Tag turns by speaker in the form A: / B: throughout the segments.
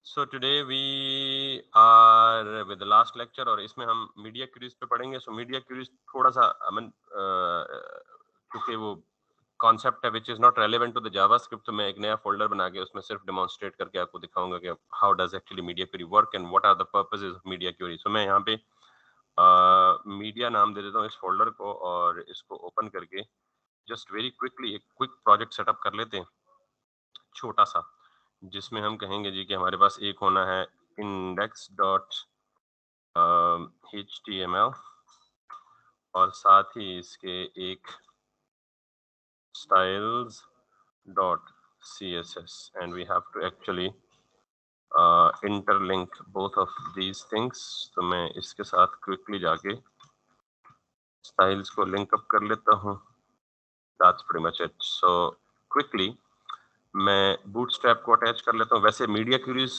A: So today we are with the last lecture और इसमें हम मीडिया क्यूरीज पे पढ़ेंगे। सो मीडिया क्यूरीज थोड़ा सा क्योंकि वो कॉन्सेप्ट है which is not relevant to the JavaScript, तो मैं एक नया फोल्डर बना के उसमें सिर्फ डेमोन्स्ट्रेट करके आपको दिखाऊंगा कि how does actually media query work and what are the purposes of media query. So मैं यहाँ पे मीडिया नाम दे देता हूँ इस फोल्डर को और इसको ओपन करके जस्ट वेरी क्विकली एक क्विक प्रोजेक्ट सेटअप कर लेते हैं छोटा सा, जिसमें हम कहेंगे जी कि हमारे पास एक होना है इंडेक्स डॉट HTML और साथ ही इसके एक styles dot CSS and we have to actually interlink both of these things। तो मैं इसके साथ क्विकली जाके styles को लिंक अप कर लेता हूँ। That's pretty much it। So quickly मैं बूटस्ट्रैप को अटैच कर लेता हूँ। वैसे मीडिया क्यूरीज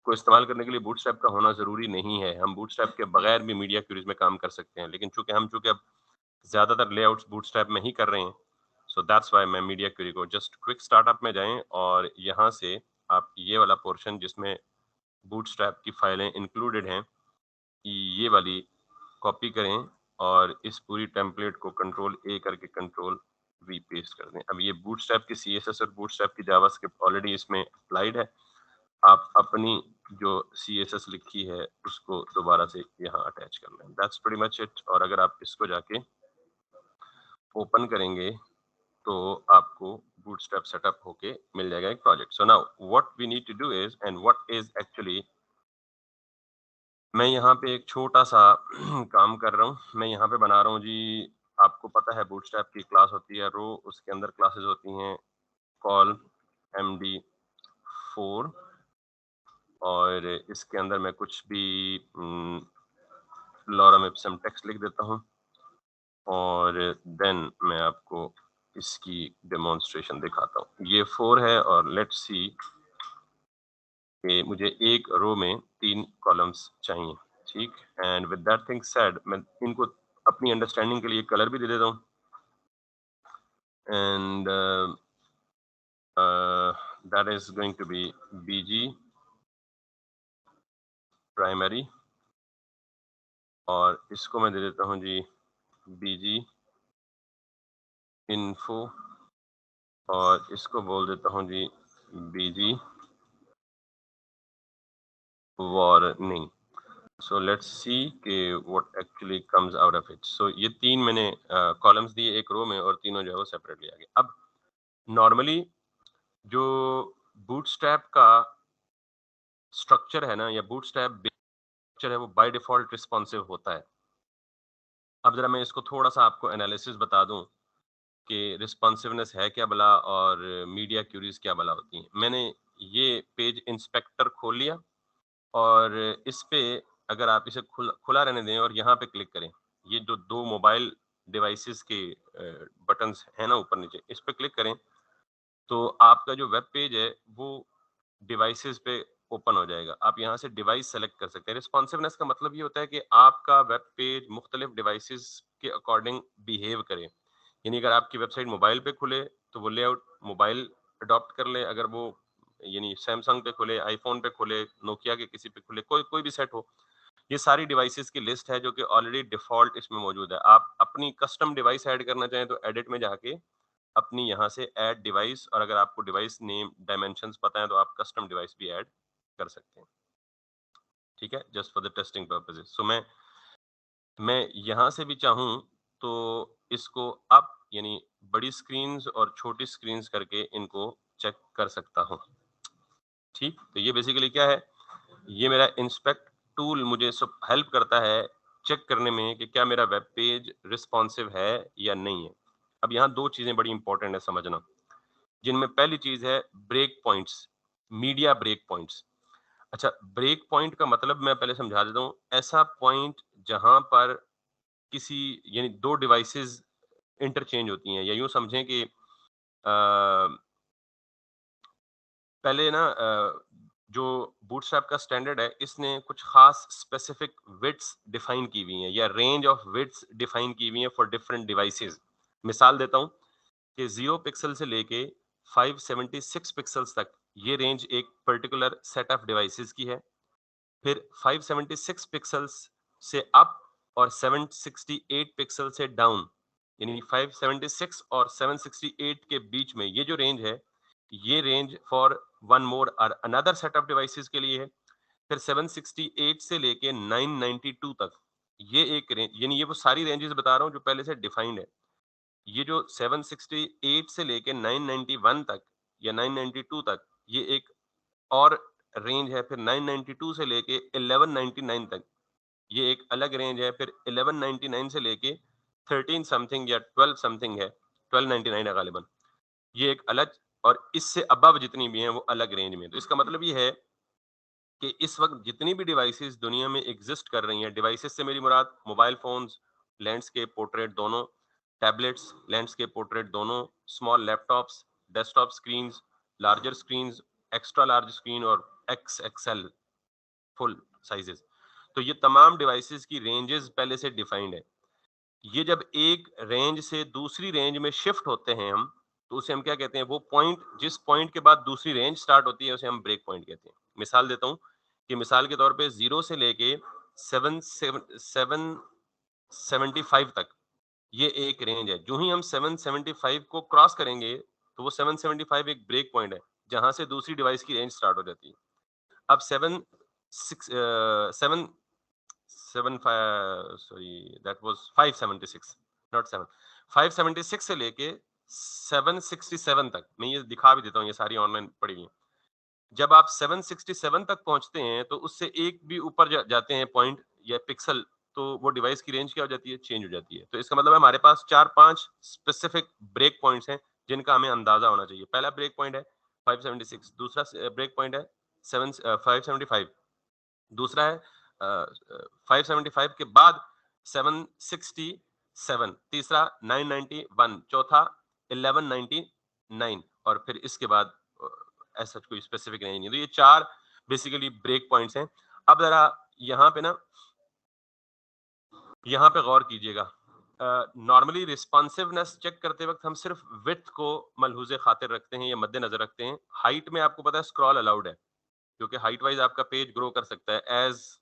A: को इस्तेमाल करने के लिए बूटस्ट्रैप का होना जरूरी नहीं है, हम बूटस्ट्रैप के बगैर भी मीडिया क्यूरीज में काम कर सकते हैं, लेकिन चूंकि अब ज्यादातर लेआउट्स बूटस्ट्रैप में ही कर रहे हैं, सो दैट्स व्हाई मैं मीडिया क्यूरी को जस्ट क्विक स्टार्टअप में जाएं और यहाँ से आप ये वाला पोर्शन जिसमें बूटस्ट्रैप की फाइलें इंक्लूडेड हैं ये वाली कॉपी करें और इस पूरी टेम्पलेट को कंट्रोल ए करके कंट्रोल वी पेस्ट कर दें। अब ये बूटस्ट्रैप की CSS और बूटस्ट्रैप की जावास्क्रिप्ट ऑलरेडी इसमें अप्लाइड है, आप अपनी जो CSS लिखी है उसको दोबारा से यहाँ अटैच कर लें। That's pretty much it. और अगर आप इसको जाके ओपन करेंगे तो आपको बूटस्ट्रैप सेटअप होके मिल जाएगा एक project. So now what we need to do is and what is actually, मैं यहाँ पे एक छोटा सा काम कर रहा हूँ। मैं यहाँ पे बना रहा हूँ जी, आपको पता है बूटस्ट्रैप की क्लास होती है रो, उसके अंदर क्लासेस होती हैं कॉल MD4 और इसके अंदर मैं कुछ भी लॉरम इप्सम टेक्स्ट लिख देता हूँ और देन मैं आपको इसकी डेमोन्स्ट्रेशन दिखाता हूँ। ये 4 है और लेट्स सी कि मुझे एक रो में 3 कॉलम्स चाहिए, ठीक। And with that thing said मैं इनको अपनी अंडरस्टैंडिंग के लिए कलर भी दे देता हूँ and that is going to be BG primary और इसको मैं दे देता हूँ जी BG इन्फो और इसको बोल देता हूँ जी BG warning. So let's see कि what actually comes out of it. So ये 3 मैंने कॉलम्स दिए एक रो में और तीनों जो है वो सेपरेटली आ गए। अब नॉर्मली जो बूटस्ट्रैप का स्ट्रक्चर है ना, या बूटस्ट्रैप स्ट्रक्चर है, वो बाय डिफॉल्ट रिस्पॉन्सिव होता है। अब जरा मैं इसको थोड़ा सा आपको एनालिसिस बता दूं कि रिस्पॉन्सिवनेस है क्या भला और मीडिया क्यूरीज क्या भला होती हैं। मैंने ये पेज इंस्पेक्टर खोल लिया और इस पे अगर आप इसे खुला रहने दें और यहाँ पे क्लिक करें, ये जो 2 मोबाइल डिवाइसेस के बटन्स हैं ना ऊपर नीचे, इस पे क्लिक करें तो आपका जो वेब पेज है वो डिवाइसेस पे ओपन हो जाएगा। आप यहाँ से डिवाइस सेलेक्ट कर सकते हैं। रिस्पॉन्सिवनेस का मतलब ये होता है कि आपका वेब पेज मुख्तलिफ डिवाइसेस के अकॉर्डिंग बिहेव करे। यानी अगर आपकी वेबसाइट मोबाइल पे खुले तो वो लेआउट मोबाइल अडॉप्ट कर ले, अगर वो यानी सैमसंग पे खुले, आईफोन पे खुले, नोकिया के किसी पे खुले, कोई कोई भी सेट हो, ये सारी डिवाइसेस की लिस्ट है जो कि ऑलरेडी डिफॉल्ट इसमें मौजूद है। आप अपनी कस्टम डिवाइस ऐड करना चाहें तो एडिट में जाके अपनी यहाँ से ऐड डिवाइस, और अगर आपको डिवाइस नेम डायमेंशंस पता है तो आप कस्टम डिवाइस भी ऐड कर सकते हैं, ठीक है, just for the testing purposes. So मैं यहाँ से भी चाहूँ तो इसको अप यानी बड़ी स्क्रीन्स और छोटी स्क्रीन्स करके इनको चेक कर सकता हूँ, ठीक। तो ये बेसिकली क्या है, ये मेरा इंस्पेक्ट टूल मुझे सब हेल्प करता है चेक करने में कि क्या मेरा वेब पेज रिस्पॉन्सिव है या नहीं है। अब यहाँ 2 चीजें बड़ी इंपॉर्टेंट है समझना, जिनमें पहली चीज है break points, media break points. अच्छा, ब्रेक पॉइंट का मतलब मैं पहले समझा देता हूँ, ऐसा पॉइंट जहां पर किसी यानी 2 डिवाइसेस इंटरचेंज होती हैं, या यूं समझें कि पहले ना जो बूटस्ट्रैप का स्टैंडर्ड है इसने कुछ खास स्पेसिफिक विड्थ्स डिफाइन की हुई हैं या रेंज ऑफ विड्थ्स डिफाइन की हुई हैं फॉर डिफरेंट डिवाइसेस। मिसाल देता हूँ कि 0 पिक्सल से लेके 576 पिक्सल्स तक ये रेंज एक पर्टिकुलर सेट ऑफ डिवाइसेस की है। फिर 576 पिक्सल्स से अप और 768 पिक्सल से डाउन, यानी 576 और 768 के बीच में ये जो रेंज है, ये रेंज फॉर वन मोर और अनदर सेट ऑफ डिवाइसेस के लिए है। फिर 768 से लेके 992 तक ये एक रेंज, यानी ये वो सारी रेंजेस बता रहा हूँ जो पहले से डिफाइंड है। ये जो 768 से लेके 991 तक या 992 तक ये एक और रेंज है। फिर 992 से लेके 1199 तक ये एक अलग रेंज है। फिर 1199 से लेके 13 समथिंग या 12 समथिंग है, 1299 है गालिबन, ये एक अलग। और इससे अबव जितनी भी हैं वो अलग रेंज में। तो इसका मतलब ये है कि इस वक्त जितनी भी डिवाइसेस दुनिया में एग्जिस्ट कर रही हैं, डिवाइसेस से मेरी मुराद मोबाइल फोन्स, लैंडस्केप पोर्ट्रेट दोनों, टैबलेट्स लैंडस्केप पोर्ट्रेट दोनों, small laptops, desktop screens, larger screens, extra large screen और एक्स एक्सएल फुल साइजेस। तो ये तमाम डिवाइसेस की रेंजेस पहले से डिफाइंड है। ये जब एक रेंज से दूसरी रेंज में शिफ्ट होते हैं हम, तो उसे हम क्या कहते हैं, वो पॉइंट जिस पॉइंट के बाद दूसरी रेंज स्टार्ट होती है उसे हम ब्रेक पॉइंट कहते हैं। मिसाल देता हूँ कि मिसाल के तौर पे 0 से लेके 775 तक ये एक रेंज है। जो ही हम 775 को क्रॉस करेंगे तो वो 775 एक ब्रेक पॉइंट है जहां से दूसरी डिवाइस की रेंज स्टार्ट हो जाती है। अब 576 नॉट 7, 576 से लेके 767 तक, मैं ये दिखा भी देता हूँ, ये सारी ऑनलाइन पड़ी हुई हैं। जब आप 767 तक पहुंचते हैं तो उससे एक भी ऊपर जाते हैं पॉइंट या पिक्सल, तो वो डिवाइस की रेंज क्या हो जाती है, चेंज हो जाती है। तो इसका मतलब है हमारे पास 4-5 स्पेसिफिक ब्रेक पॉइंट्स हैं जिनका हमें अंदाजा होना चाहिए। पहला ब्रेक पॉइंट है 576, दूसरा ब्रेक पॉइंट है 575, दूसरा है 575 के बाद 767, तीसरा 991, चौथा 1199 और फिर इसके बाद ऐसा कोई स्पेसिफिक नहीं है। तो ये चार बेसिकली ब्रेक पॉइंट्स हैं। अब जरा यहाँ पे ना, यहाँ पे गौर कीजिएगा। नॉर्मली रिस्पॉन्सिवनेस चेक करते वक्त हम सिर्फ विड्थ को मलहूज़े खातिर रखते हैं या मद्देनजर रखते हैं। हाइट में आपको पता है स्क्रॉल अलाउड है, क्योंकि हाइट वाइज आपका पेज ग्रो कर सकता है as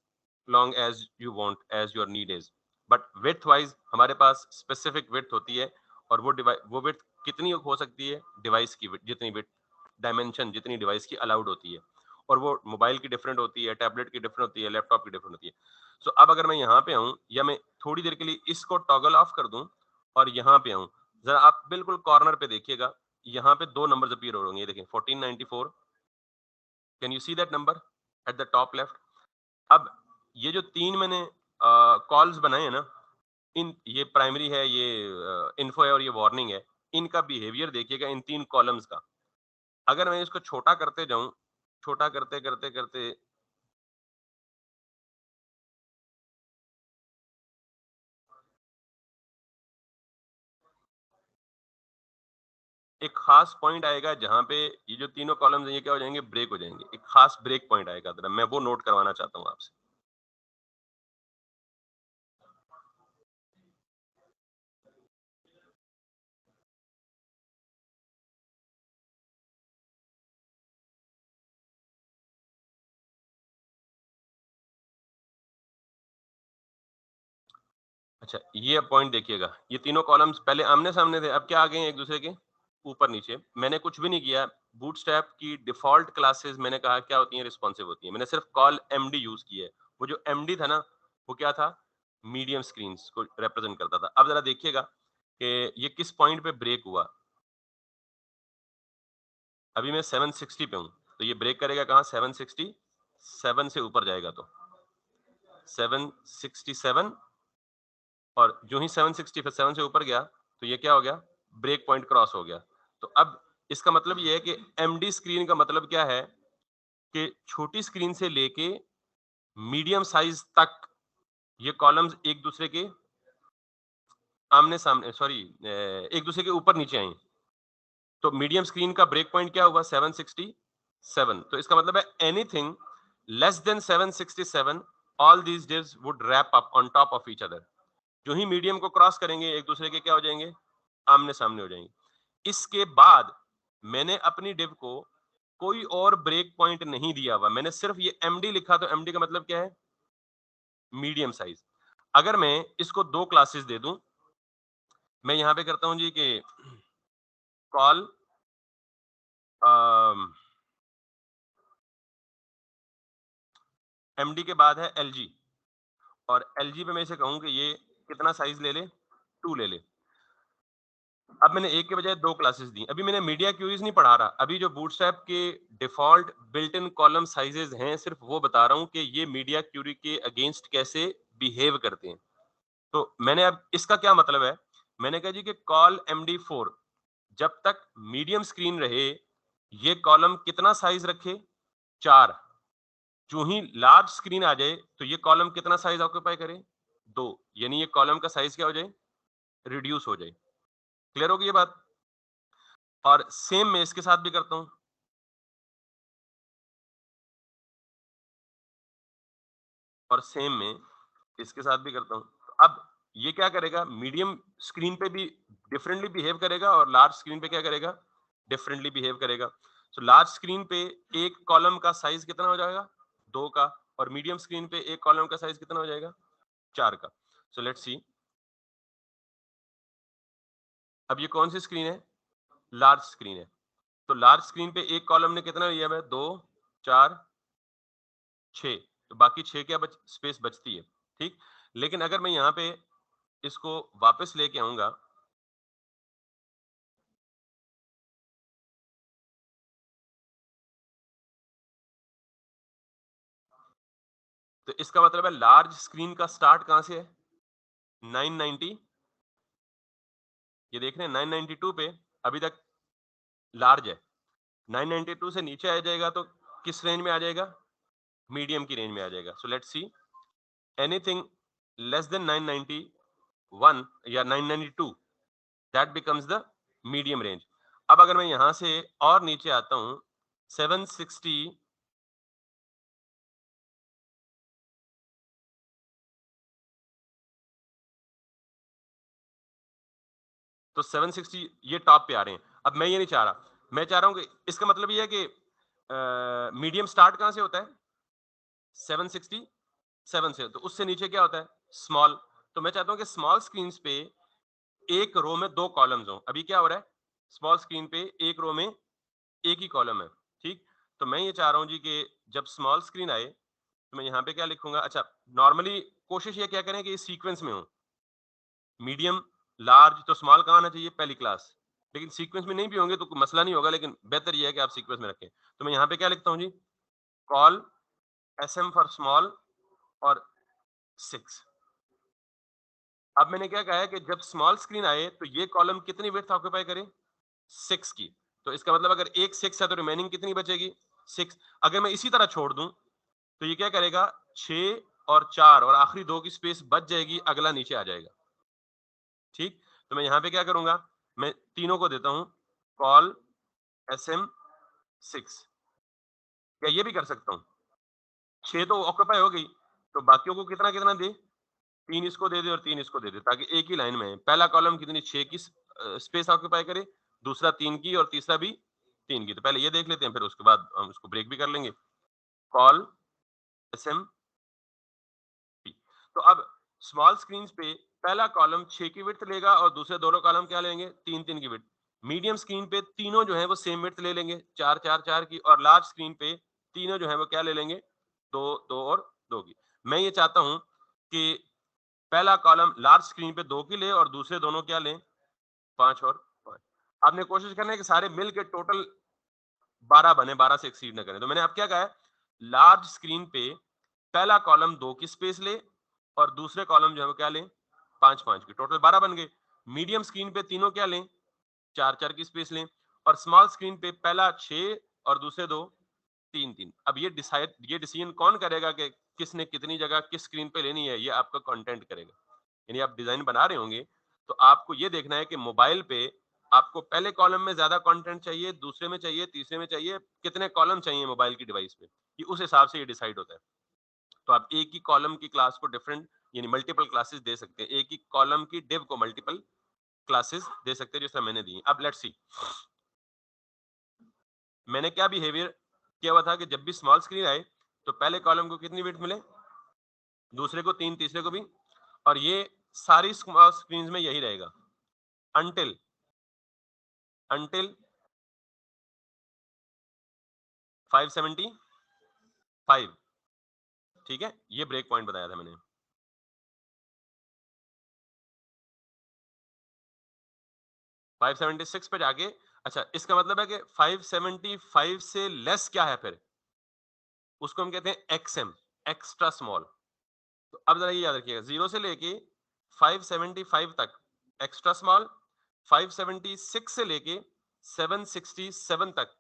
A: long as you want, as your need is. But width wise हमारे पास स्पेसिफिक विड्थ होती है, और वो विड्थ कितनी हो सकती है, डिवाइस की width, जितनी विड्थ डायमेंशन जितनी डिवाइस की अलाउड होती है। और वो मोबाइल की डिफरेंट होती है, टैबलेट की डिफरेंट होती है, लैपटॉप की डिफरेंट होती है। सो अब अगर मैं यहाँ पे आऊँ या मैं थोड़ी देर के लिए इसको टॉगल ऑफ कर दूं और यहाँ पे आऊँ, जरा आप बिल्कुल कॉर्नर पे देखिएगा, यहाँ पे दो नंबर्स अपीयर हो रहे हैं, ये देखें 1494। Can you see that number at the top left? अब ये जो तीन मैंने कॉल्स बनाए हैं ना, इन ये प्राइमरी है, ये इन्फो है और ये वार्निंग है। इनका बिहेवियर देखिएगा इन तीन कॉलम्स का। अगर मैं इसको छोटा करते जाऊं, छोटा करते करते करते एक खास पॉइंट आएगा जहां पे ये जो तीनों कॉलम्स हैं ये क्या हो जाएंगे, ब्रेक हो जाएंगे। एक खास ब्रेक पॉइंट आएगा, जरा मैं वो नोट करवाना चाहता हूँ आपसे। अच्छा, ये पॉइंट देखिएगा, ये तीनों कॉलम्स पहले आमने सामने थे, अब क्या आ गए हैं एक दूसरे के ऊपर नीचे। मैंने कुछ भी नहीं किया। बूटस्ट्रैप की डिफॉल्ट क्लासेस मैंने कहा क्या होती हैं, रिस्पॉन्सिव होती हैं। मैंने सिर्फ कॉल एमडी यूज की है। वो जो एमडी था ना, वो क्या था, मीडियम स्क्रीन को रिप्रेजेंट करता था। अब जरा देखिएगा कि ये किस पॉइंट पे ब्रेक हुआ। अभी मैं 760 पे हूँ, तो ये ब्रेक करेगा कहाँ, 767 से ऊपर जाएगा तो 767, और जो ही 767 से ऊपर गया तो ये क्या हो गया, ब्रेक पॉइंट क्रॉस हो गया। तो अब इसका मतलब ये है कि एमडी स्क्रीन का मतलब क्या है कि छोटी स्क्रीन से लेके मीडियम साइज तक ये कॉलम्स एक दूसरे के आमने सामने, सॉरी, एक दूसरे के ऊपर नीचे आई। तो मीडियम स्क्रीन का ब्रेक पॉइंट क्या हुआ, 767। तो इसका मतलब है anything less than 767, all these divs would wrap up on top of each other. जो ही मीडियम को क्रॉस करेंगे एक दूसरे के क्या हो जाएंगे, आमने सामने हो जाएंगे। इसके बाद मैंने अपनी div को कोई और ब्रेक पॉइंट नहीं दिया हुआ, मैंने सिर्फ ये MD लिखा, तो MD का मतलब क्या है? Medium size. अगर मैं इसको 2 क्लासेस दे दूं, मैं यहां पे करता हूं जी कि कॉल MD के बाद है LG, और LG पे मैं इसे कहूं कि ये कितना साइज ले ले? 2 ले ले। अब मैंने एक के बजाय 2 क्लासेस दी। अभी मैंने मीडिया क्यूरीज नहीं पढ़ा रहा, अभी जो बूटस्ट्रैप के default built in column sizes हैं, सिर्फ वो बता रहा हूं कि ये मीडिया क्यूरी के अगेंस्ट कैसे बिहेव करते हैं। तो मैंने अब इसका क्या मतलब है, मैंने कहा जी कि कॉल MD4 जब तक मीडियम स्क्रीन रहे, ये कॉलम कितना साइज रखे? 4। जो ही लार्ज स्क्रीन आ जाए तो ये कॉलम कितना साइज ऑक्यूपाई करे? 2। यानी ये कॉलम का साइज क्या हो जाए? रिड्यूस हो जाए। क्लियर होगी ये बात? और सेम मैं इसके साथ भी करता हूं, और सेम मैं इसके साथ भी करता हूं। अब ये क्या करेगा? मीडियम स्क्रीन पे भी डिफरेंटली बिहेव करेगा, और लार्ज स्क्रीन पे क्या करेगा? डिफरेंटली बिहेव करेगा। सो लार्ज स्क्रीन पे एक कॉलम का साइज कितना हो जाएगा? 2 का, और मीडियम स्क्रीन पे एक कॉलम का साइज कितना हो जाएगा? 4 का। सो लेट्स सी, अब ये कौन सी स्क्रीन है? लार्ज स्क्रीन है। तो लार्ज स्क्रीन पे एक कॉलम ने कितना लिया है? 2, 4, 6। तो बाकी 6 क्या स्पेस बचती है, ठीक। लेकिन अगर मैं यहाँ पे इसको वापस लेके आऊंगा, तो इसका मतलब है लार्ज स्क्रीन का स्टार्ट कहां से है? 990। ये देख रहे हैं 992 पे अभी तक लार्ज है। 992 से नीचे आ जाएगा तो किस रेंज में आ जाएगा? मीडियम की रेंज में आ जाएगा। सो let's C, anything less than 991 या 992, that becomes the medium range. अब अगर मैं यहां से और नीचे आता हूं, 760, तो 760 ये टॉप पे आ रहे हैं। अब मैं ये नहीं चाह रहा, मैं चाह रहा हूं कि इसका मतलब ये है कि मीडियम स्टार्ट कहां से होता है? 767 से। तो उससे नीचे क्या होता है? स्मॉल। तो मैं चाहता हूं कि स्मॉल स्क्रीन पे एक रो में 2 कॉलम्स हो। अभी क्या हो रहा है? स्मॉल स्क्रीन पे एक रो में एक ही कॉलम है, ठीक। तो मैं ये चाह रहा हूं जी कि जब स्मॉल स्क्रीन आए तो मैं यहाँ पे क्या लिखूंगा? अच्छा, नॉर्मली कोशिश ये क्या करें कि इस सीक्वेंस में हो, मीडियम, लार्ज, तो स्मॉल कहाँ आना चाहिए? पहली क्लास। लेकिन सीक्वेंस में नहीं भी होंगे तो कोई मसला नहीं होगा, लेकिन बेहतर ये है कि आप सीक्वेंस में रखें। तो मैं यहाँ पे क्या लिखता हूँ जी? कॉल SM फॉर स्मॉल और 6। अब मैंने क्या कहा है कि जब स्मॉल स्क्रीन आए तो ये कॉलम कितनी विड्थ ऑक्यूपाई करे? 6 की। तो इसका मतलब अगर एक 6 है तो रिमेनिंग कितनी बचेगी? 6। अगर मैं इसी तरह छोड़ दूं तो ये क्या करेगा? 6 और 4 और आखिरी 2 की स्पेस बच जाएगी, अगला नीचे आ जाएगा, ठीक। तो मैं यहाँ पे क्या करूंगा? मैं तीनों को देता हूँ कॉल SM6, या ये भी कर सकता हूँ, 6 तो ऑक्यूपाई हो गई, तो बाकियों को कितना कितना दे? 3 इसको दे दे और 3 इसको दे दे, ताकि एक ही लाइन में है। पहला कॉलम कितनी? 6 की स्पेस ऑक्यूपाई करे, दूसरा 3 की, और तीसरा भी 3 की। तो पहले ये देख लेते हैं, फिर उसके बाद हम उसको ब्रेक भी कर लेंगे। कॉल SM, तो अब स्मॉल स्क्रीन पे पहला कॉलम 6 की विड्थ लेगा और दूसरे दोनों कॉलम क्या लेंगे? 3 3 की विड्थ। मीडियम स्क्रीन पे तीनों जो है वो सेम विड्थ ले लेंगे, 4 4 4 की, और लार्ज स्क्रीन पे तीनों जो है वो क्या ले लेंगे? 2 2 और 2 की। मैं ये चाहता हूं कि पहला कॉलम लार्ज स्क्रीन पे 2 की ले और दूसरे दोनों क्या लें? 5 और 5। आपने कोशिश करना है कि सारे मिल के टोटल 12 बने, 12 से एक्सीड ना करें। तो मैंने अब क्या कहा है? लार्ज स्क्रीन पे पहला कॉलम 2 की स्पेस ले और दूसरे कॉलम जो है वो क्या लें? 5 5 की। टोटल 12 बन गए। मीडियम स्क्रीन पे तीनों क्या लें? 4 4 की स्पेस लें, और स्मॉल स्क्रीन पे पहला 6 और दूसरे दो 3 3। अब ये डिसीजन कौन करेगा कि किसने कितनी जगह किस स्क्रीन पे लेनी है? ये आपका कंटेंट करेगा। यानी आप डिजाइन बना रहे होंगे तो आपको ये देखना है कि मोबाइल पे आपको पहले कॉलम में ज्यादा कंटेंट चाहिए, दूसरे में चाहिए, तीसरे में चाहिए, कितने कॉलम चाहिए मोबाइल की डिवाइस पे, ये उस हिसाब से ये डिसाइड होता है। तो आप एक ही कॉलम की क्लास को डिफरेंट यानी मल्टीपल क्लासेस दे सकते हैं, एक ही कॉलम की डिव को मल्टीपल क्लासेस दे सकते हैं, जैसा मैंने दी। अब लेट्स सी, मैंने क्या बिहेवियर किया हुआ था कि जब भी स्मॉल स्क्रीन आए तो पहले कॉलम को कितनी विड्थ मिले, दूसरे को 3, तीसरे को भी, और ये सारी स्मॉल स्क्रीन में यही रहेगा अंटिल अंटिल 575। ठीक है, ये ब्रेक पॉइंट बताया था मैंने। 576 पे जाके, अच्छा इसका मतलब है कि 575 से लेस क्या है फिर, उसको हम कहते हैं एक्सएम, एक्स्ट्रा स्मॉल। तो अब जरा ये याद रखिएगा, 0 से लेके 575 तक एक्स्ट्रा स्मॉल, 576 से लेके 767 तक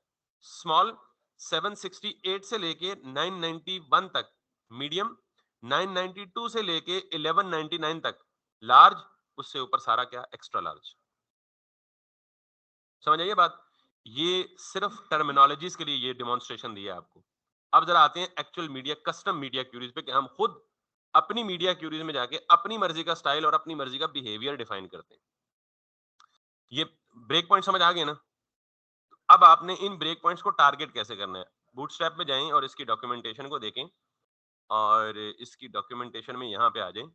A: स्मॉल, 768 से लेके 991 तक मीडियम, 992 से लेके 1199 तक लार्ज, उससे ऊपर सारा क्या, एक्स्ट्रा लार्ज। समझ आइए बात। ये सिर्फ टर्मिनोलॉजीज के लिए ये डिमॉन्स्ट्रेशन दिया है आपको। अब जरा आते हैं actual media, custom media queries पे, कि हम खुद अपनी मीडिया क्यूरीज में जाके अपनी मर्जी का स्टाइल और अपनी मर्जी का बिहेवियर डिफाइन करते हैं। ये ब्रेक पॉइंट समझ आ गए ना। अब आपने इन ब्रेक पॉइंट्स को टारगेट कैसे करना है, बूटस्ट्रैप में जाएं और इसकी डॉक्यूमेंटेशन को देखें, और इसकी डॉक्यूमेंटेशन में यहाँ पे आ जाएं।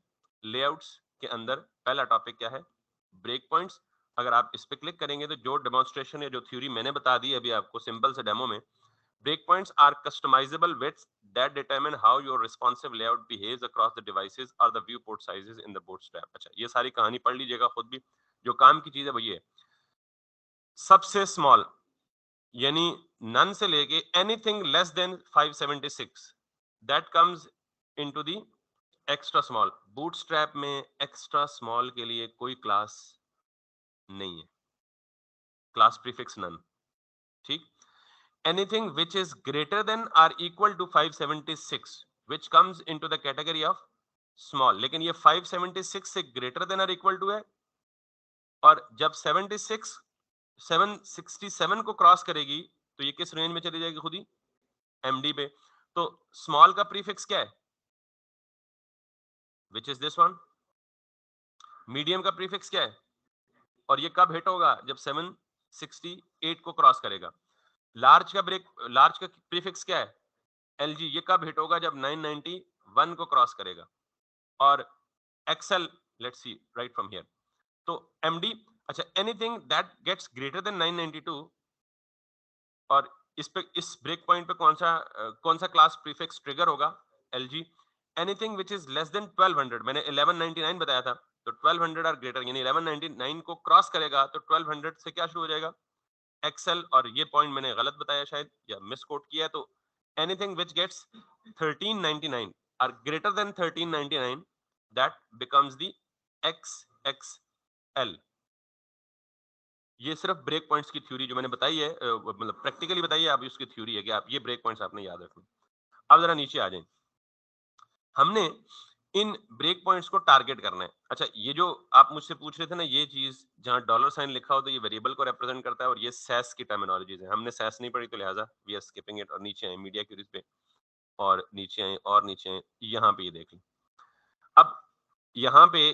A: लेआउट्स के अंदर पहला टॉपिक क्या है, ब्रेक पॉइंट्स। अगर आप इस पे क्लिक करेंगे तो जो डेमोन्स्ट्रेशन या जो थ्योरी मैंने बता दी अभी आपको सिंपल से डेमो में, break points are customizable widths that determine how your responsive layout behaves across the devices or the viewport sizes in the bootstrap। अच्छा, ये सारी कहानी पढ़ लीजिएगा खुद भी, जो काम की चीज है वो ये है। सबसे स्मॉल यानी नन से लेके anything less than 576 that comes into the extra small. Bootstrap में एक्स्ट्रा स्मॉल के लिए कोई क्लास नहीं है, क्लास प्रीफिक्स नन। ठीक, anything which is greater than or equal to 576 which comes into the category of small। लेकिन ये 576 से greater than or equal to है, और जब 76 767 को क्रॉस करेगी तो ये किस रेंज में चली जाएगी, खुद ही एमडी पे। तो स्मॉल का प्रीफिक्स क्या है, which is this one. Medium का प्रीफिक्स क्या है, और ये कब हिट होगा, जब 768 को क्रॉस करेगा। लार्ज का प्रीफिक्स क्या है, एलजी, ये कब हिट होगा, जब 991 को क्रॉस करेगा। और XL, let's see right from here, तो एमडी, अच्छा anything that gets greater than 992, और इस ब्रेक पॉइंट पे कौन सा क्लास प्रीफिक्स ट्रिगर होगा, LG. Anything which is less than 1200, मैंने 1199 बताया था, तो 1200 और ग्रेटर यानी 1199 को क्रॉस करेगा तो 1200 से क्या शुरू हो जाएगा, एक्सेल। और ये पॉइंट मैंने गलत बताया शायद, या मिस कोट किया, तो एनीथिंग विच गेट्स 1399 और greater than 1399 that becomes the x x L. ये सिर्फ ब्रेक पॉइंट्स की थ्योरी जो मैंने बताई है, मतलब प्रैक्टिकली बताई है, आप उसकी थ्योरी है कि आप ये ब्रेक पॉइंट्स आपने याद रखना। अब जरा नीचे आ जाएं, हमने इन ब्रेक पॉइंट्स को टारगेट करना है। अच्छा, ये जो आप मुझसे पूछ रहे थे ना, ये चीज जहां डॉलर साइन लिखा हो तो ये वेरिएबल को रिप्रेजेंट करता है, और ये सैस की टर्मिनोलॉजीज है। हमने सैस नहीं पढ़ी तो लिहाजा वी आर स्किपिंग इट। और नीचे आए मीडिया क्यूरीज पे, और नीचे आए, और नीचे आए, यहाँ पे ये देख लें। अब यहाँ पे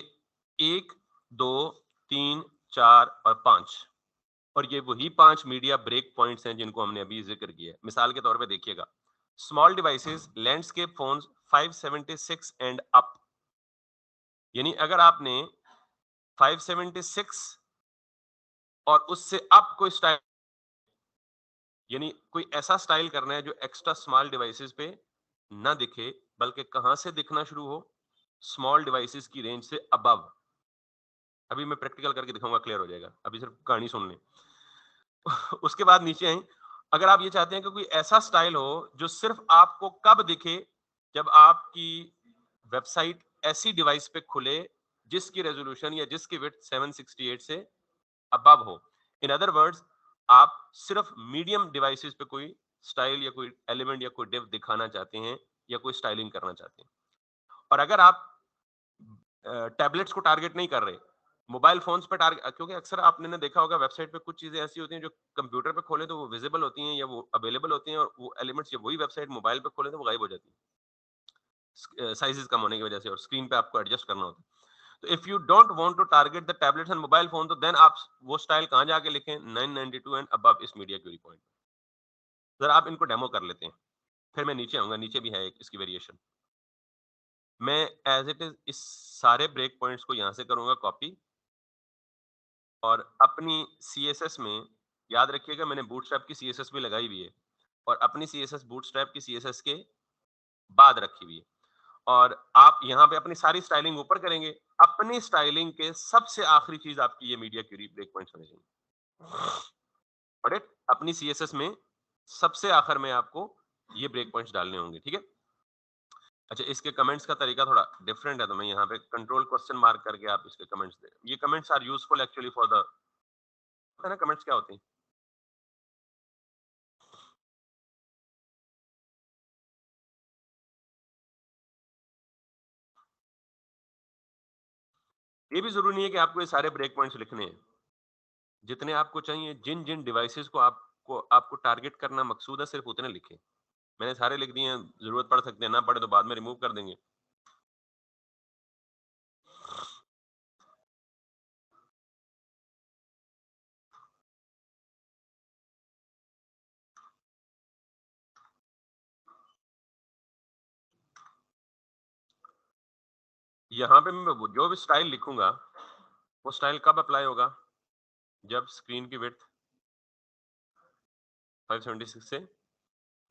A: 1 2 3 4 और 5, और ये वही 5 मीडिया ब्रेक पॉइंट्स हैं जिनको हमने अभी जिक्र किया है। मिसाल के तौर पे देखिएगा, small devices landscape phones 576 and up, यानी अगर आपने 576 और उससे अप कोई स्टाइल, यानी कोई ऐसा स्टाइल करना है जो एक्स्ट्रा स्मॉल डिवाइसेस पे ना दिखे, बल्कि कहां से दिखना शुरू हो, स्मॉल डिवाइसेस की रेंज से अबव। अभी मैं प्रैक्टिकल करके दिखाऊंगा, क्लियर हो जाएगा, अभी सिर्फ कहानी सुन लें। उसके बाद नीचे आई, अगर आप ये चाहते हैं कि कोई ऐसा स्टाइल हो जो सिर्फ आपको कब दिखे, जब आपकी वेबसाइट ऐसी डिवाइस पे खुले जिसकी रेजोल्यूशन या जिसकी विड्थ 768 से अबव हो। इन अदर वर्ड्स, आप सिर्फ मीडियम डिवाइसेस पे कोई स्टाइल या कोई एलिमेंट या कोई डिव दिखाना चाहते हैं, या कोई स्टाइलिंग करना चाहते हैं। और अगर आप टैबलेट्स को टारगेट नहीं कर रहे, मोबाइल फोन्स पे टारगेट, क्योंकि अक्सर आपने ने देखा होगा वेबसाइट पे कुछ चीजें ऐसी होती हैं जो कंप्यूटर पे खोले तो वो विजिबल होती हैं या वो अवेलेबल होती हैं, और वो एलिमेंट्स या वही वेबसाइट मोबाइल पे खोले तो वो गायब हो जाती है, साइजेस कम होने की वजह से, और स्क्रीन पे आपको एडजस्ट करना होता है। तो if you don't want to target the tablets and mobile phone, तो देन आप वो स्टाइल कहां जाके लिखें, 992 एंड अबव इस मीडिया क्यूरी पॉइंट। जरा आप इनको डेमो कर लेते हैं, फिर मैं नीचे आऊंगा, नीचे भी है एक इसकी वेरिएशन। मैं एज इट इज इस सारे ब्रेक पॉइंट्स को यहाँ से करूंगा कॉपी, और अपनी सीएसएस में याद रखिएगा मैंने बूटस्ट्रैप की सीएसएस भी लगाई हुई है, और अपनी सीएसएस बूटस्ट्रैप की सीएसएस के बाद रखी हुई है। और आप यहाँ पे अपनी सारी स्टाइलिंग ऊपर करेंगे, अपनी स्टाइलिंग के सबसे आखिरी चीज आपकी ये मीडिया क्यूरी ब्रेक पॉइंट्स बनेगी। बट अपनी सीएसएस में सबसे आखिर में आपको ये ब्रेक पॉइंट्स डालने होंगे, ठीक है। अच्छा, इसके कमेंट्स का तरीका थोड़ा डिफरेंट है, तो मैं यहाँ पे कंट्रोल क्वेश्चन मार्क करके आप इसके कमेंट्स दे। ये comments are useful actually for the, है ना, कमेंट्स क्या होते हैं। ये भी जरूरी नहीं है कि आपको ये सारे ब्रेक पॉइंट्स लिखने हैं, जितने आपको चाहिए, जिन जिन डिवाइसेस को आपको आपको टारगेट करना मकसूद है, सिर्फ उतने लिखें। मैंने सारे लिख दिए हैं, जरूरत पड़ सकती है, ना पड़े तो बाद में रिमूव कर देंगे। यहाँ पे मैं जो भी स्टाइल लिखूंगा, वो स्टाइल कब अप्लाई होगा, जब स्क्रीन की विड्थ 576 से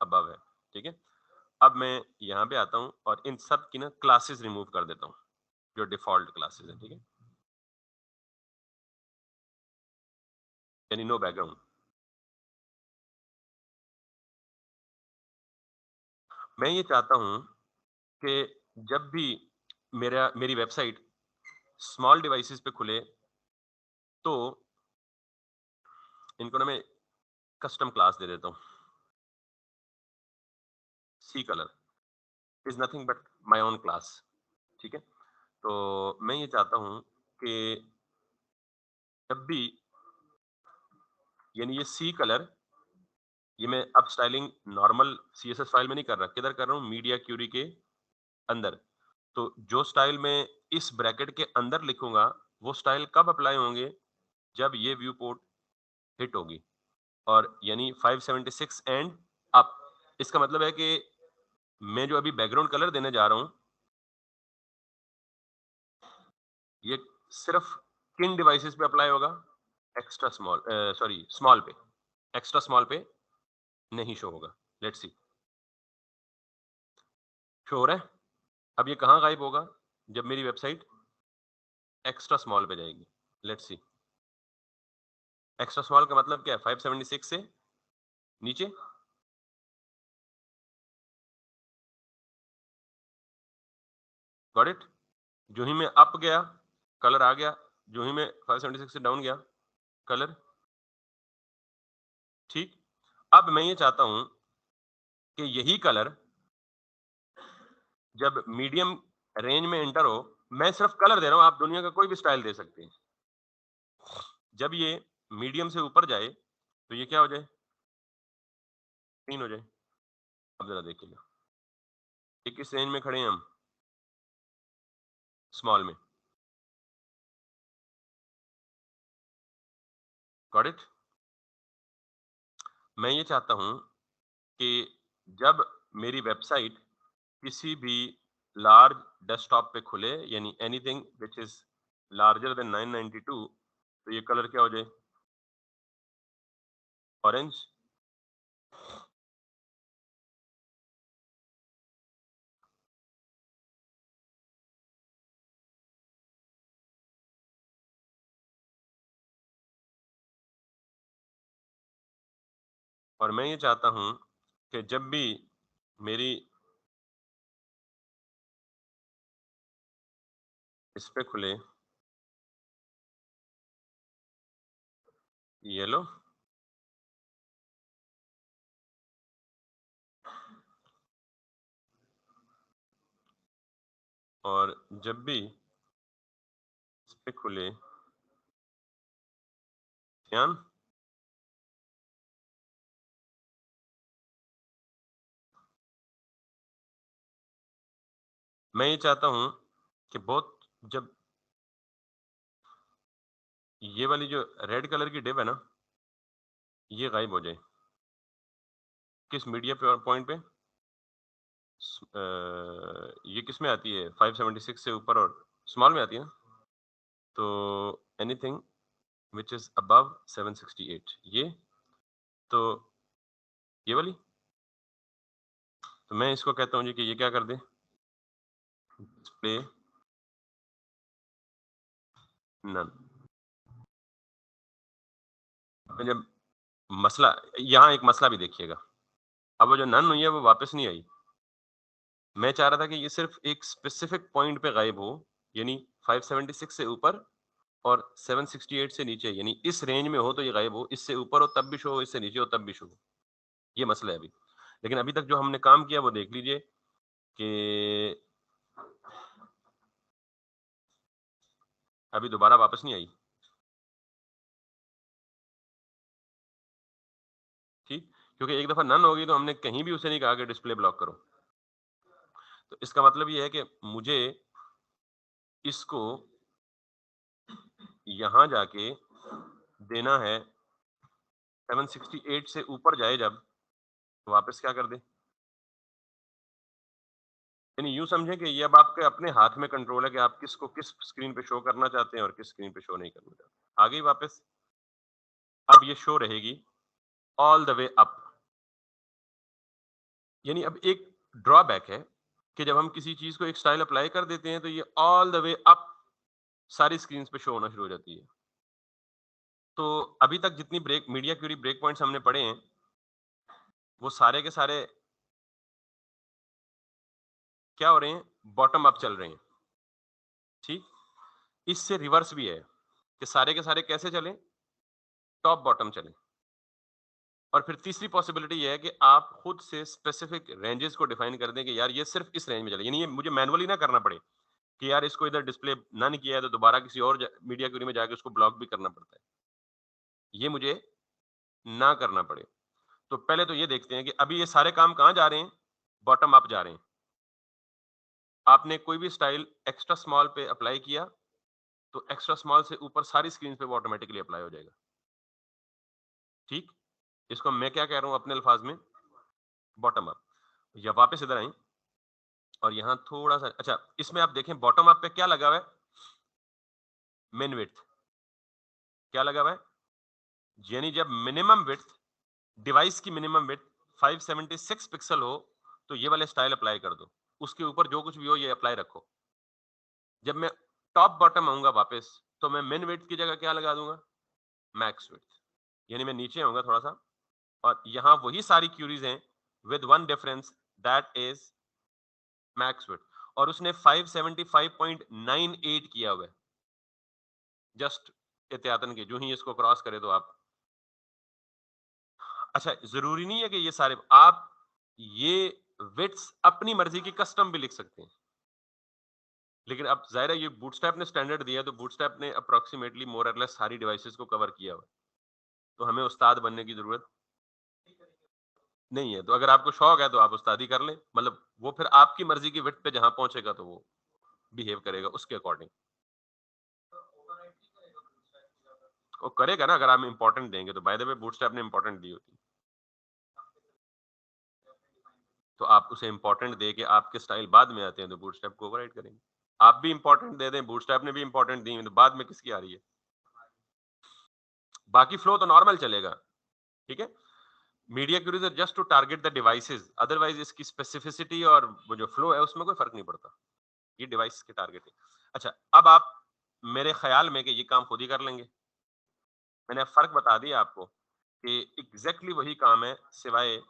A: अबव है, ठीक है। अब मैं यहाँ पे आता हूँ और इन सब की ना क्लासेस रिमूव कर देता हूँ, जो डिफॉल्ट क्लासेस है, ठीक है, यानी नो बैकग्राउंड। मैं ये चाहता हूँ कि जब भी मेरी वेबसाइट स्मॉल डिवाइसेस पे खुले, तो इनको ना मैं कस्टम क्लास दे देता हूँ। See colour is nothing but my own class, ठीक है। तो मैं ये चाहता हूँ कि जब भी, यानी ये सी कलर, ये मैं अब स्टाइलिंग नॉर्मल सीएसएस फाइल में नहीं कर रहा, किधर कर रहा हूँ, मीडिया क्यूरी के अंदर। तो जो स्टाइल मैं इस ब्रैकेट के अंदर लिखूंगा, वो स्टाइल कब अप्लाई होंगे, जब ये व्यू पोर्ट हिट होगी, और यानी 576 एंड अप। इसका मतलब है कि मैं जो अभी बैकग्राउंड कलर देने जा रहा हूँ, ये सिर्फ किन डिवाइसेस पे अप्लाई होगा, एक्स्ट्रा स्मॉल, सॉरी स्मॉल पे, एक्स्ट्रा स्मॉल पे नहीं शो होगा। लेट्स सी, शो हो रहा है। अब ये कहाँ गायब होगा, जब मेरी वेबसाइट एक्स्ट्रा स्मॉल पे जाएगी। लेट्स सी, एक्स्ट्रा स्मॉल का मतलब क्या है, 576 से नीचे। Got it. जो ही मैं अप गया, कलर आ गया, जो ही मैं 576 से डाउन गया, कलर, ठीक। अब मैं ये चाहता हूं कि यही कलर जब मीडियम रेंज में एंटर हो, मैं सिर्फ कलर दे रहा हूं, आप दुनिया का कोई भी स्टाइल दे सकते हैं। जब ये मीडियम से ऊपर जाए, तो ये क्या हो जाए, तीन हो जाए। अब जरा देखिएगा, ये किस रेंज में खड़े हैं हम, स्मॉल में। Got it. मैं ये चाहता हूं कि जब मेरी वेबसाइट किसी भी लार्ज डेस्कटॉप पे खुले, यानी anything which is larger than 992, तो ये कलर क्या हो जाए, ऑरेंज। और मैं ये चाहता हूं कि जब भी मेरी इस पे खुले येलो, और जब भी इस पे खुले सियान। मैं ये चाहता हूं कि बहुत, जब ये वाली जो रेड कलर की डिव है ना, ये गायब हो जाए। किस मीडिया पॉइंट पे? ये किस में आती है? 576 से ऊपर और स्मॉल में आती है ना? तो एनीथिंग व्हिच इज़ अबव 768 ये? तो ये वाली? तो मैं इसको कहता हूँ जी कि ये क्या कर दें? Display none. जब मसला यहाँ एक मसला भी देखिएगा। अब वो जो नन हुई है वो वापस नहीं आई। मैं चाह रहा था कि ये सिर्फ एक स्पेसिफिक पॉइंट पे गायब हो, यानी 576 से ऊपर और 768 से नीचे, यानी इस रेंज में हो तो ये गायब हो, इससे ऊपर हो तब भी शो हो, इससे नीचे हो तब भी शो हो। ये मसला है अभी। लेकिन अभी तक जो हमने काम किया वो देख लीजिए कि अभी दोबारा वापस नहीं आई। ठीक? क्योंकि एक दफा नन हो गई तो हमने कहीं भी उसे नहीं कहा कि डिस्प्ले ब्लॉक करो। तो इसका मतलब ये है कि मुझे इसको यहाँ जाके देना है 768 से ऊपर जाए जब, तो वापस क्या कर दे? यानी यूँ समझें कि ये अब आपके अपने हाथ में कंट्रोल है कि आप किसको किस स्क्रीन पे शो करना चाहते हैं और किस स्क्रीन पे शो नहीं करना चाहते। आ गई वापस? अब ये शो रहेगी ऑल द वे अप। यानी अब एक ड्रॉबैक है कि जब हम किसी चीज़ को एक स्टाइल अप्लाई कर देते हैं तो ये ऑल द वे अप सारी स्क्रीन्स पे शो होना शुरू हो जाती है। तो अभी तक जितनी break media query break points हमने पढ़े हैं, वो सारे के सारे क्या हो रहे हैं? बॉटम अप चल रहे हैं। ठीक? इससे रिवर्स भी है कि सारे के सारे कैसे चलें? टॉप बॉटम चलें। और फिर तीसरी पॉसिबिलिटी ये है कि आप खुद से स्पेसिफिक रेंजेस को डिफाइन कर दें कि यार ये सिर्फ इस रेंज में चले, यानी ये मुझे मैनुअली ना करना पड़े कि यार इसको इधर डिस्प्ले नन किया है तो दोबारा किसी और मीडिया क्यूरी में जाके उसको ब्लॉक भी करना पड़ता है। ये मुझे ना करना पड़े। तो पहले तो ये देखते हैं कि अभी ये सारे काम कहाँ जा रहे हैं? बॉटम अप जा रहे हैं। आपने कोई भी स्टाइल एक्स्ट्रा स्मॉल पे अप्लाई किया तो एक्स्ट्रा स्मॉल से ऊपर सारी स्क्रीन पे वो ऑटोमेटिकली अप्लाई हो जाएगा। ठीक? इसको मैं क्या कह रहा हूँ अपने अल्फाज में? Bottom up. या वापस इधर आएं और यहाँ थोड़ा सा अच्छा, इसमें आप देखें बॉटम अप पे क्या लगा हुआ है? मिन विड्थ। क्या लगा हुआ है? यानी जब मिनिमम विड्थ, डिवाइस की मिनिमम विड्थ 576 पिक्सल हो तो ये वाले स्टाइल अप्लाई कर दो। उसके ऊपर जो कुछ भी हो ये अप्लाई रखो। जब मैं टॉप बॉटम आऊंगा वापस तो मैं मिन विड्थ की जगह क्या लगा दूंगा? Max width. यानी मैं नीचे आऊंगा थोड़ा सा और यहाँ वही सारी क्यूरीज हैं with one difference, that is max width. और उसने 575.98 किया हुआ है, जस्ट एहतियातन के जो ही इसको क्रॉस करे तो आप। अच्छा, जरूरी नहीं है कि ये सारे आप ये विड्थ्स अपनी मर्जी की कस्टम भी लिख सकते हैं। लेकिन अब जाहिर है ये बूटस्ट्रैप ने स्टैंडर्ड दिया है तो बूटस्ट्रैप ने अप्रोक्सीमेटली मोर और लेस सारी डिवाइसेस को कवर किया हुआ है। तो हमें उस्ताद बनने की जरूरत नहीं है। तो अगर आपको शौक है तो आप उस्तादी कर लें, मतलब वो फिर आपकी मर्जी की विड्थ पे जहां पहुंचेगा तो वो बिहेव करेगा उसके अकॉर्डिंग। वो करेगा ना अगर आप इंपॉर्टेंट देंगे तो। बाय द वे बूटस्ट्रैप ने इंपॉर्टेंट दी होती, तो आप उसे इंपॉर्टेंट दे के आपके स्टाइल बाद में आते हैं तो बूटस्ट्रैप को ओवरराइड करेंगे। आप भी इंपॉर्टेंट दे दें, बूटस्ट्रैप ने भी इंपॉर्टेंट दी तो बाद में किसकी आ रही है? बाकी फ्लो तो नॉर्मल चलेगा। ठीक है? Media queries are just to target the devices, otherwise इसकी स्पेसिफिसिटी और वो जो फ्लो है उसमें कोई फर्क नहीं पड़ता। ये डिवाइस के टारगेट है। अच्छा, अब आप मेरे ख्याल में कि ये काम खुद ही कर लेंगे। मैंने फर्क बता दिया आपको कि एग्जैक्टली वही काम है, सिवाय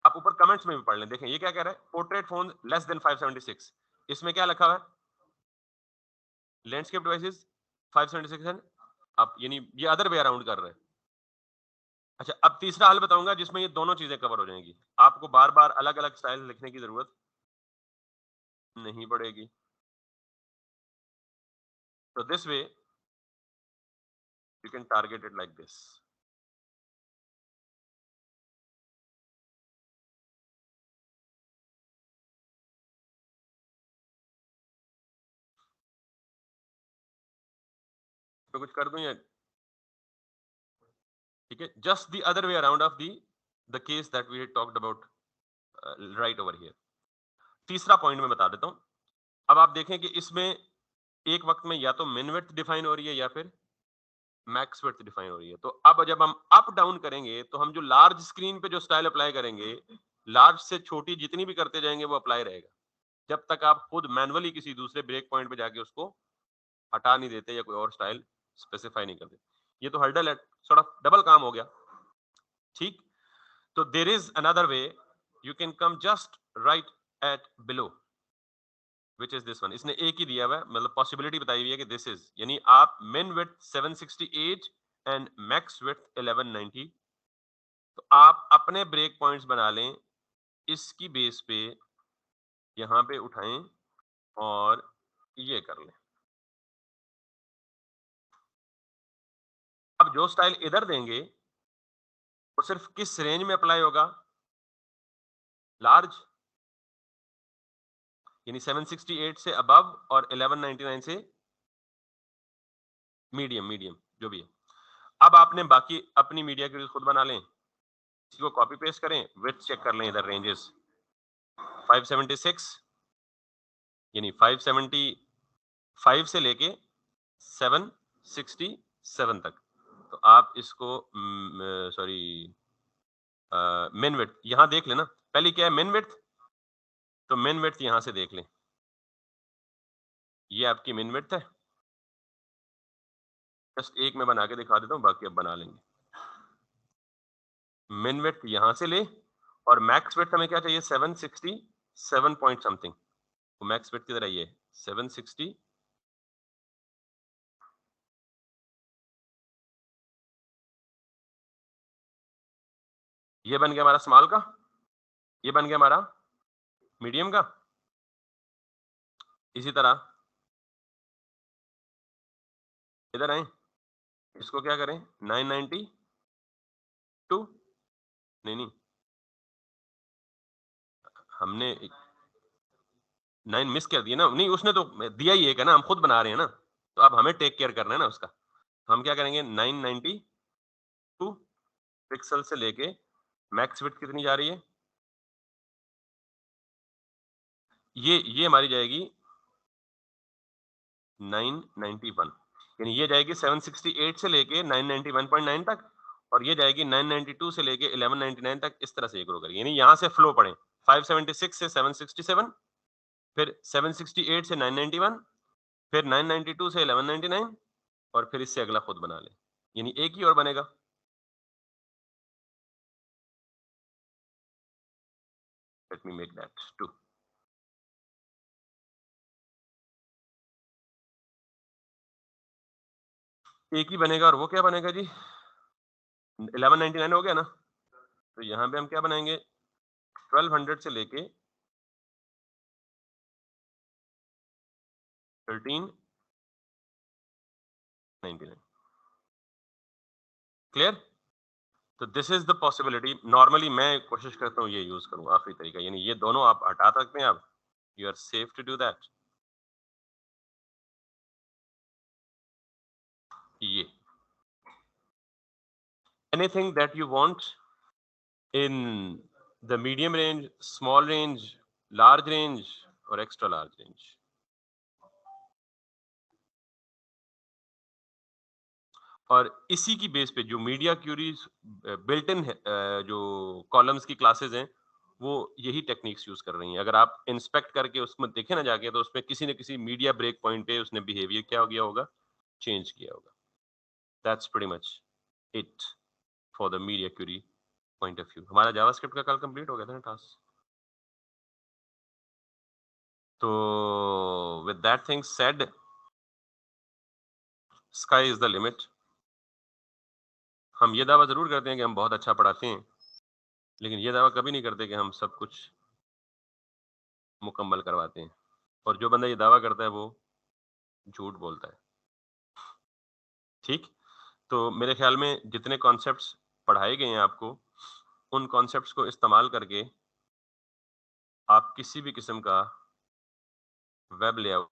A: आप ऊपर कमेंट्स में भी पढ़ लें। देखें ये क्या कह रहा है? Portrait phone less than 576। इसमें क्या लिखा हुआ है? लैंडस्केप डिवाइसेस 576 है। आप यानी ये अदर वे अराउंड कर रहे हैं। अच्छा, अब तीसरा हल बताऊंगा जिसमें ये दोनों चीजें कवर हो जाएंगी। आपको बार बार अलग अलग स्टाइल लिखने की जरूरत नहीं पड़ेगी। तो this way you can target it like this. तो कुछ कर दूं या ठीक है, just the other way around of the case that we had talked about right over here. तीसरा पॉइंट मैं बता देता हूं। अब आप देखें कि इसमें एक वक्त में या तो मिन विड्थ डिफाइन हो रही है या फिर मैक्स विड्थ डिफाइन हो रही है। तो अब जब हम अप डाउन करेंगे तो हम जो लार्ज स्क्रीन पे जो स्टाइल अप्लाई करेंगे, लार्ज से छोटी जितनी भी करते जाएंगे वो अप्लाई रहेगा, जब तक आप खुद मैनुअली किसी दूसरे ब्रेक पॉइंट पे जाके उसको हटा नहीं देते या कोई और स्टाइल स्पेसिफाई नहीं करते। ये तो हर्डल है, सॉर्ट ऑफ डबल काम हो गया। ठीक, तो there is another way, you can come just right at below, which is this one. इसने एक ही दिया हुआ है, मतलब पॉसिबिलिटी बताई हुई है कि दिस इज, यानी आप मिन विड्थ 768 एंड मैक्स विड्थ 1190, तो आप अपने ब्रेक पॉइंट्स बना लें, इसकी बेस पे यहां पे उठाएं और ये कर लें। अब जो स्टाइल इधर देंगे वो सिर्फ किस रेंज में अप्लाई होगा? लार्ज, यानी 768 से अबव और 1199 से मीडियम, मीडियम जो भी है। अब आपने बाकी अपनी मीडिया की खुद बना लें, इसको कॉपी पेस्ट करें, विड्थ चेक कर लें इधर रेंजेस 576, यानी 575 से लेके 767 तक। तो आप इसको सॉरी मिन विड्थ यहां देख लेना, पहले क्या है मिन विड्थ, तो मिन विड्थ यहां से देख लें, ये आपकी मिन विड्थ है। जस्ट एक मैं बना के दिखा देता हूं, बाकी अब बना लेंगे। मिन विड्थ यहां से ले और मैक्स विड्थ हमें क्या चाहिए? 767 पॉइंट समथिंग। तो मैक्स विड्थ किधर है? ये 760, ये बन गया हमारा स्मॉल का, ये बन गया हमारा मीडियम का। इसी तरह इधर आए, इसको क्या करें? 992, नहीं नहीं, हमने 9 मिस कर दिया ना, नहीं उसने तो दिया ही एक है ना, हम खुद बना रहे हैं ना, तो अब हमें टेक केयर करना है ना उसका। तो हम क्या करेंगे? 992 पिक्सल से लेके मैक्स विड्थ कितनी जा रही है? ये हमारी जाएगी 991, यानी ये जाएगी 768 से लेके 991.9 तक, और ये जाएगी 992 से लेके 1199 तक। इस तरह से ये ग्रो करेगी, यानी यहां से फ्लो पड़े 576 से 767, फिर 768 से 991, फिर 992 से 1199, और फिर इससे अगला खुद बना ले, यानी एक ही और बनेगा। Let me make that 2। एक ही बनेगा, और वो क्या बनेगा जी? 1199 हो गया ना, तो यहाँ पे हम क्या बनाएंगे? 1200 से लेके 1399। क्लियर? तो this is the possibility. Normally मैं कोशिश करता हूँ ये यूज करूँ आखिरी तरीका, यानी ये दोनों आप हटा सकते हैं। आप you are safe to do that. ये anything that you want in the medium range, small range, large range और एक्स्ट्रा लार्ज रेंज। और इसी की बेस पे जो मीडिया क्यूरीज बिल्ट इन है, जो कॉलम्स की क्लासेस हैं, वो यही टेक्निक्स यूज कर रही हैं। अगर आप इंस्पेक्ट करके उसमें देखें ना जाके, तो उसमें किसी न किसी मीडिया ब्रेक पॉइंट पे उसने बिहेवियर क्या हो गया होगा, चेंज किया होगा। That's pretty much it for the media query point of view. हमारा जावास्क्रिप्ट का कल कंप्लीट हो गया था ना टास्क। तो with that thing said, sky is the limit. हम ये दावा जरूर करते हैं कि हम बहुत अच्छा पढ़ाते हैं, लेकिन ये दावा कभी नहीं करते कि हम सब कुछ मुकम्मल करवाते हैं। और जो बंदा ये दावा करता है वो झूठ बोलता है। ठीक, तो मेरे ख्याल में जितने कॉन्सेप्ट्स पढ़ाए गए हैं आपको, उन कॉन्सेप्ट्स को इस्तेमाल करके आप किसी भी किस्म का वेब लेआउट